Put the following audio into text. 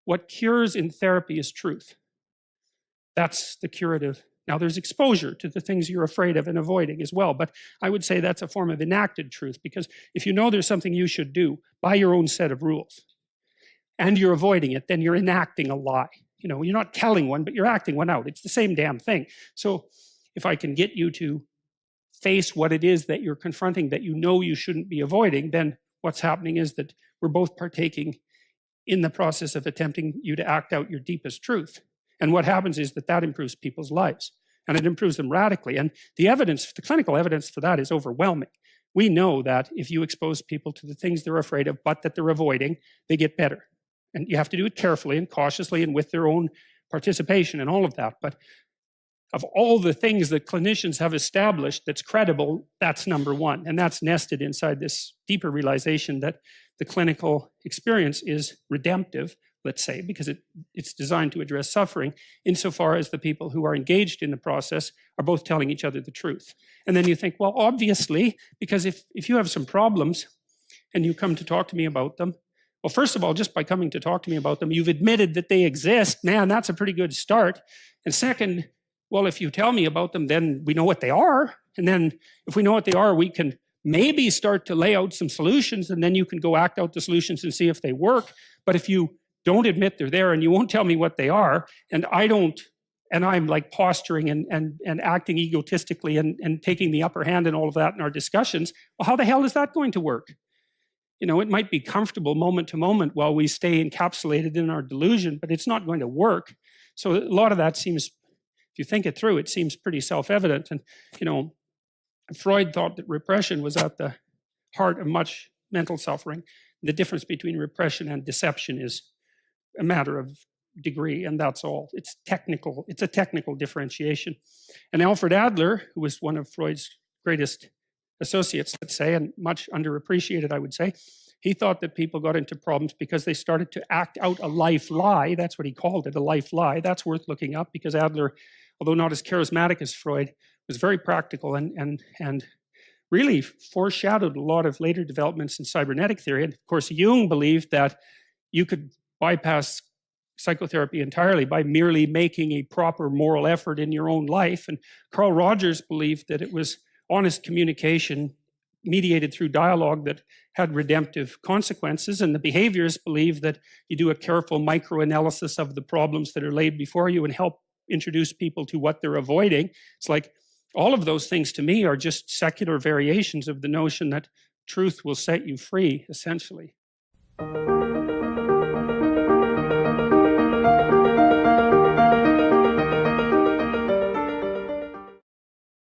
what cures in therapy is truth. That's the curative. Now there's exposure to the things you're afraid of and avoiding as well, but I would say that's a form of enacted truth, because if you know there's something you should do by your own set of rules and you're avoiding it, then you're enacting a lie. You know, you're not telling one, but you're acting one out. It's the same damn thing. So if I can get you to face what it is that you're confronting that you know you shouldn't be avoiding, then what's happening is that we're both partaking in the process of attempting you to act out your deepest truth. And what happens is that improves people's lives, and it improves them radically. And the evidence, the clinical evidence for that is overwhelming. We know that if you expose people to the things they're afraid of but that they're avoiding, they get better. And you have to do it carefully and cautiously and with their own participation and all of that. But of all the things that clinicians have established that's credible, that's number one. And that's nested inside this deeper realization that the clinical experience is redemptive, let's say, because it's designed to address suffering, insofar as the people who are engaged in the process are both telling each other the truth. And then you think, well, obviously, because if you have some problems and you come to talk to me about them, well, first of all, just by coming to talk to me about them, you've admitted that they exist. Man, that's a pretty good start. And second, well, if you tell me about them, then we know what they are. And then if we know what they are, we can maybe start to lay out some solutions, and then you can go act out the solutions and see if they work. But if you don't admit they're there and you won't tell me what they are, and I don't, and I'm like posturing and acting egotistically and taking the upper hand and all of that in our discussions, well, how the hell is that going to work? You know, it might be comfortable moment to moment while we stay encapsulated in our delusion, but it's not going to work. So a lot of that seems, if you think it through, it seems pretty self-evident. And, you know, Freud thought that repression was at the heart of much mental suffering. The difference between repression and deception is a matter of degree, and that's all. It's technical. It's a technical differentiation. And Alfred Adler, who was one of Freud's greatest associates, let's say, and much underappreciated, I would say, he thought that people got into problems because they started to act out a life lie. That's what he called it, a life lie. That's worth looking up, because Adler, although not as charismatic as Freud, was very practical and really foreshadowed a lot of later developments in cybernetic theory. And of course, Jung believed that you could bypass psychotherapy entirely by merely making a proper moral effort in your own life. And Carl Rogers believed that it was honest communication mediated through dialogue that had redemptive consequences. And the behaviorists believe that you do a careful microanalysis of the problems that are laid before you and help introduce people to what they're avoiding. It's like all of those things to me are just secular variations of the notion that truth will set you free, essentially.